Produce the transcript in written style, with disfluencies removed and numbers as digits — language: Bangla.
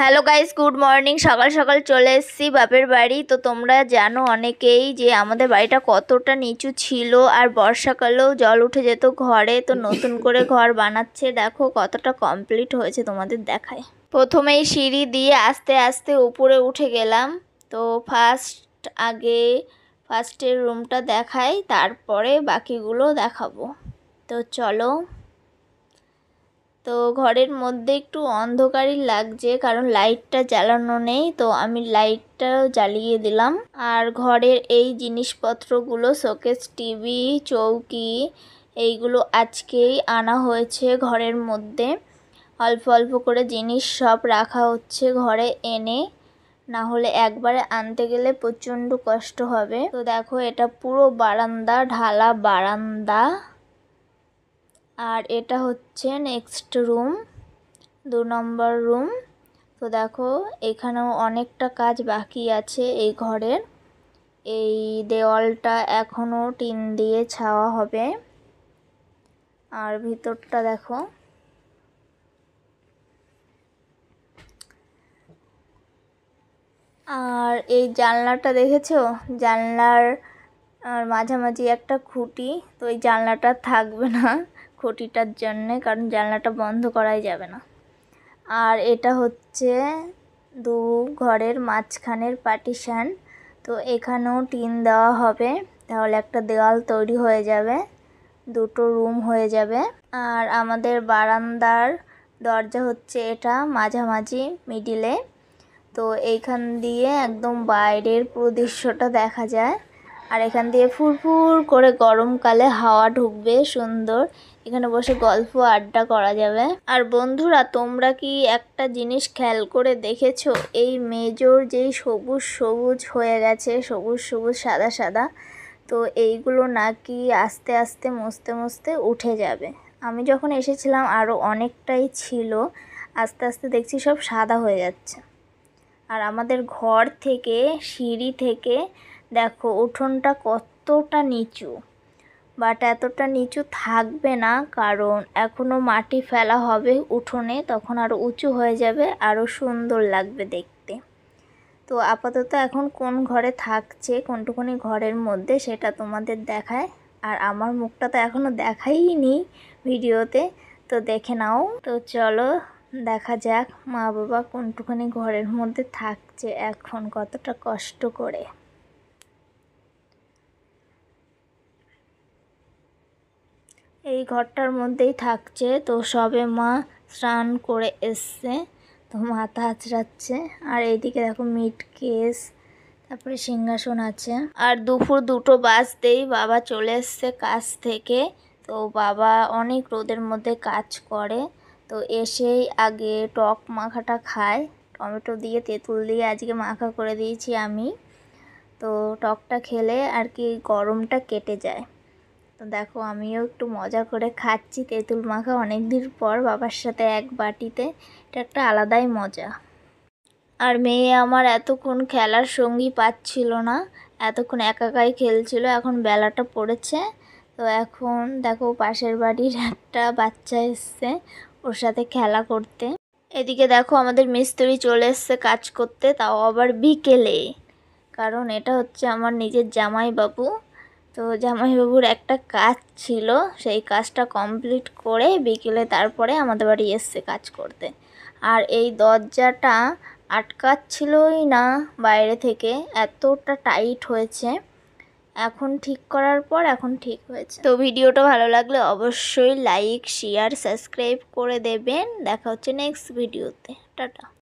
Hello guys, good morning. সকাল সকাল চলে এসেছি বাপের বাড়ি। তো তোমরা জানো অনেকেই যে আমাদের বাড়িটা কতটা নিচু ছিল, আর বর্ষাকালেও জল উঠে যেত ঘরে। তো নতুন করে ঘর বানাচ্ছে, দেখো কতটা কমপ্লিট হয়েছে তোমাদের দেখায়। প্রথমেই সিঁড়ি দিয়ে আস্তে আস্তে উপরে উঠে গেলাম। তো ফার্স্টের রুমটা দেখাই, তারপরে বাকিগুলো দেখাবো। তো চলো। তো ঘরের মধ্যে একটু অন্ধকারই লাগছে, কারণ লাইটটা জ্বালানো নেই। তো আমি লাইটটা জ্বালিয়ে দিলাম। আর ঘরের এই জিনিসপত্রগুলো, শোকেস, টিভি, চৌকি, এইগুলো আজকেই আনা হয়েছে ঘরের মধ্যে। অল্প অল্প করে জিনিস সব রাখা হচ্ছে ঘরে এনে, না হলে একবারে আনতে গেলে প্রচণ্ড কষ্ট হবে। তো দেখো, এটা পুরো বারান্দা, ঢালা বারান্দা। আর এটা হচ্ছে নেক্সট রুম, 2 নম্বর রুম। তো দেখো, এখানেও অনেকটা কাজ বাকি আছে এই ঘরের। এই দেওয়ালটা এখনও টিন দিয়ে ছাওয়া হবে। আর ভিতরটা দেখো। আর এই জানলাটা দেখেছো? জানলার মাঝামাঝি একটা খুঁটি। তো এই জানলাটা থাকবে না খুঁটিটার জন্যে, কারণ জানলাটা বন্ধ করাই যাবে না। আর এটা হচ্ছে 2 ঘরের মাঝখানের পার্টিশন। তো এখানেও টিন দেওয়া হবে, তাহলে একটা দেওয়াল তৈরি হয়ে যাবে, 2টো রুম হয়ে যাবে। আর আমাদের বারান্দার দরজা হচ্ছে এটা, মাঝামাঝি মিডিলে। তো এইখান দিয়ে একদম বাইরের পুরো দৃশ্যটা দেখা যায়। আর এখান দিয়ে ফুরফুর করে গরমকালে হাওয়া ঢুকবে সুন্দর, এখানে বসে গল্প আড্ডা করা যাবে। আর বন্ধুরা, তোমরা কি একটা জিনিস খেয়াল করে দেখেছো? এই মেজর যেই সবুজ সবুজ হয়ে গেছে, সবুজ সবুজ সাদা সাদা, তো এইগুলো নাকি আস্তে আস্তে মুছতে মুছতে উঠে যাবে। আমি যখন এসেছিলাম আরও অনেকটাই ছিল, আস্তে আস্তে দেখছি সব সাদা হয়ে যাচ্ছে। আর আমাদের ঘর থেকে, সিঁড়ি থেকে দেখো উঠোনটা কতটা নিচু। বাট এতটা নিচু থাকবে না, কারণ এখনও মাটি ফেলা হবে উঠোনে, তখন আরও উঁচু হয়ে যাবে, আরও সুন্দর লাগবে দেখতে। তো আপাতত এখন কোন ঘরে থাকছে, কোনটুকুনি ঘরের মধ্যে, সেটা তোমাদের দেখায়। আর আমার মুখটা তো এখনও দেখাইনি ভিডিওতে, তো দেখে নাও। তো চলো দেখা যাক মা বাবা কোনটুকুনি ঘরের মধ্যে থাকছে এখন, কতটা কষ্ট করে। এই ঘরটার মধ্যেই থাকছে। তো সবে মা স্নান করে এসছে, তো মাথা আঁচড়াচ্ছে। আর এইদিকে দেখো মিট কেস, তারপরে সিংহাসন আছে। আর দুপুর 2টো বাজতেই বাবা চলে এসছে কাজ থেকে। তো বাবা অনেক রোদের মধ্যে কাজ করে, তো এসেই আগে টক মাখাটা খায়। টমেটো দিয়ে, তেঁতুল দিয়ে আজকে মাখা করে দিয়েছি আমি। তো টকটা খেলে আর কি গরমটা কেটে যায়। তো দেখো, আমিও একটু মজা করে খাচ্ছি তেঁতুল মাখা, অনেক দিন পর বাবার সাথে এক বাটিতে। এটা একটা আলাদাই মজা। আর মেয়ে আমার এতক্ষণ খেলার সঙ্গী পাচ্ছিল না, এতক্ষণ একাই খেলছিল। এখন বেলাটা পড়েছে, তো এখন দেখো পাশের বাড়ির একটা বাচ্চা এসছে ওর সাথে খেলা করতে। এদিকে দেখো আমাদের মিস্ত্রি চলে এসছে কাজ করতে, তাও আবার বিকেলে, কারণ এটা হচ্ছে আমার নিজের জামাইবাবু। তো জামাইবাবুর একটা কাজ ছিল, সেই কাজটা কমপ্লিট করে বিকেলে তারপরে আমাদের বাড়ি এসছে কাজ করতে। আর এই দরজাটা আটকাচ্ছিলই না বাইরে থেকে, এতটা টাইট হয়েছে। এখন ঠিক করার পর এখন ঠিক হয়েছে। তো ভিডিওটা ভালো লাগলে অবশ্যই লাইক, শেয়ার, সাবস্ক্রাইব করে দেবেন। দেখা হচ্ছে নেক্সট ভিডিওতে। টাটা।